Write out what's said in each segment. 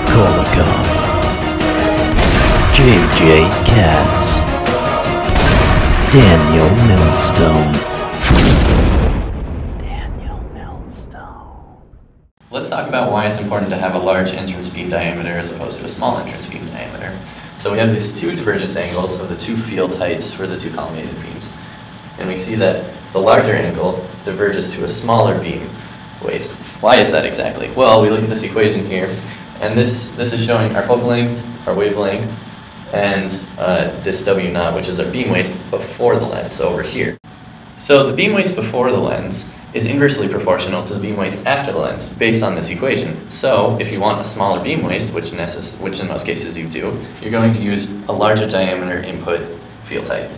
Kolakov, J.J. Katz, Daniel Millstone. Let's talk about why it's important to have a large entrance beam diameter as opposed to a small entrance beam diameter. So we have these two divergence angles of the two field heights for the two collimated beams. And we see that the larger angle diverges to a smaller beam waist. Why is that exactly? Well, we look at this equation here, and this is showing our focal length, our wavelength, and this W naught, which is our beam waist before the lens, so over here. So the beam waist before the lens is inversely proportional to the beam waist after the lens, based on this equation. So if you want a smaller beam waist, which in most cases you do, you're going to use a larger diameter input field height.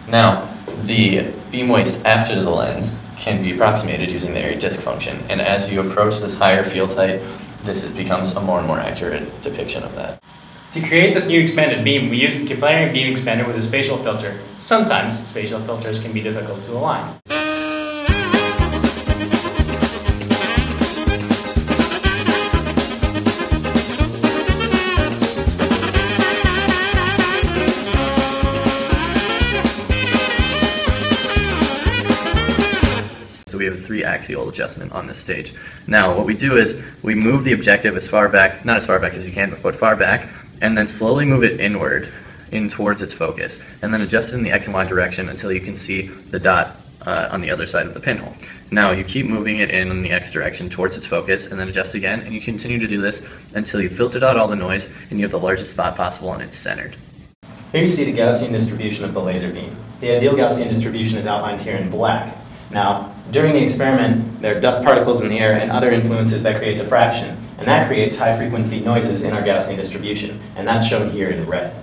Now, the beam waist after the lens can be approximated using the area disk function, and as you approach this higher field height, this becomes a more and more accurate depiction of that. To create this new expanded beam, we used a Keplerian beam expander with a spatial filter. Sometimes spatial filters can be difficult to align. So we have a 3-axial adjustment on this stage. Now what we do is we move the objective as far back, not as far back as you can, but far back, and then slowly move it inward, in towards its focus, and then adjust it in the X and Y direction until you can see the dot on the other side of the pinhole. Now you keep moving it in the X direction towards its focus, and then adjust again, and you continue to do this until you've filtered out all the noise and you have the largest spot possible and it's centered. Here you see the Gaussian distribution of the laser beam. The ideal Gaussian distribution is outlined here in black. Now, during the experiment, there are dust particles in the air and other influences that create diffraction, and that creates high-frequency noises in our Gaussian distribution, and that's shown here in red.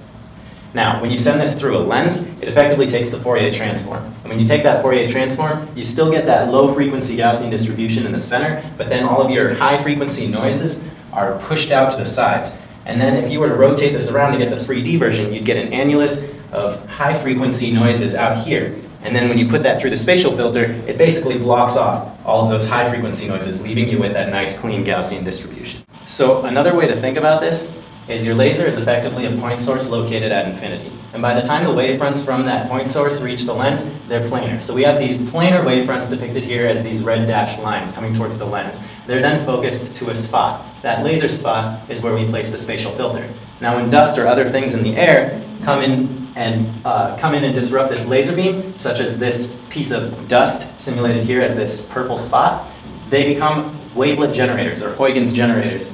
Now, when you send this through a lens, it effectively takes the Fourier transform. And when you take that Fourier transform, you still get that low-frequency Gaussian distribution in the center, but then all of your high-frequency noises are pushed out to the sides. And then if you were to rotate this around to get the 3D version, you'd get an annulus of high-frequency noises out here. And then when you put that through the spatial filter, it basically blocks off all of those high-frequency noises, leaving you with that nice, clean Gaussian distribution. So another way to think about this is your laser is effectively a point source located at infinity. And by the time the wavefronts from that point source reach the lens, they're planar. So we have these planar wavefronts depicted here as these red dashed lines coming towards the lens. They're then focused to a spot. That laser spot is where we place the spatial filter. Now when dust or other things in the air come in and disrupt this laser beam, such as this piece of dust simulated here as this purple spot, they become wavelet generators, or Huygens generators.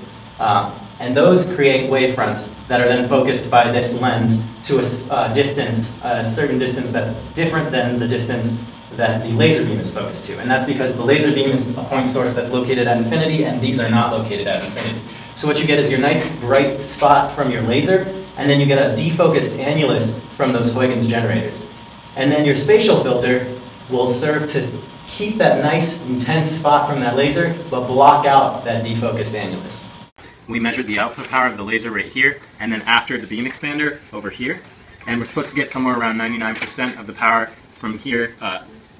And those create wavefronts that are then focused by this lens to a distance, a certain distance that's different than the distance that the laser beam is focused to. And that's because the laser beam is a point source that's located at infinity, and these are not located at infinity. So what you get is your nice bright spot from your laser, and then you get a defocused annulus from those Huygens generators. And then your spatial filter will serve to keep that nice intense spot from that laser, but block out that defocused annulus. We measured the output power of the laser right here, and then after the beam expander over here. And we're supposed to get somewhere around 99% of the power from here,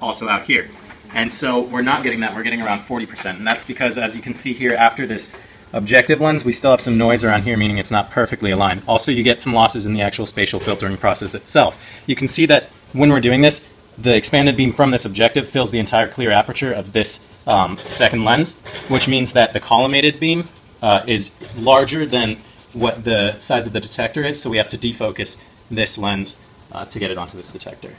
also out here. And so we're not getting that, we're getting around 40%. And that's because, as you can see here, after this objective lens, we still have some noise around here, meaning it's not perfectly aligned. Also, you get some losses in the actual spatial filtering process itself. You can see that when we're doing this, the expanded beam from this objective fills the entire clear aperture of this second lens, which means that the collimated beam is larger than what the size of the detector is, so we have to defocus this lens to get it onto this detector.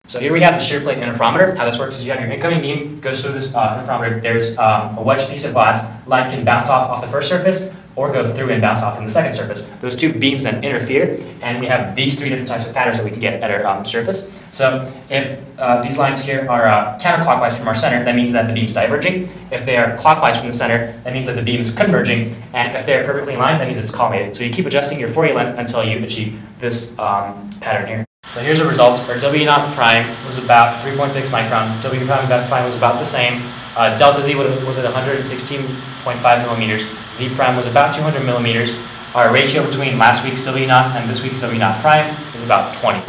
So here we have the shear plate interferometer. How this works is you have your incoming beam, goes through this interferometer. There's a wedged piece of glass. Light can bounce off the first surface or go through and bounce off from the second surface. Those two beams then interfere, and we have these three different types of patterns that we can get at our surface. So if these lines here are counterclockwise from our center, that means that the beam's diverging. If they are clockwise from the center, that means that the beam's converging. And if they're perfectly aligned, that means it's collimated. So you keep adjusting your Fourier lens until you achieve this pattern here. So here's the results. Our W naught prime was about 3.6 microns. W prime and F prime was about the same. Delta Z was at 116.5 millimeters. Z prime was about 200 millimeters. Our ratio between last week's W naught and this week's W naught prime is about 20.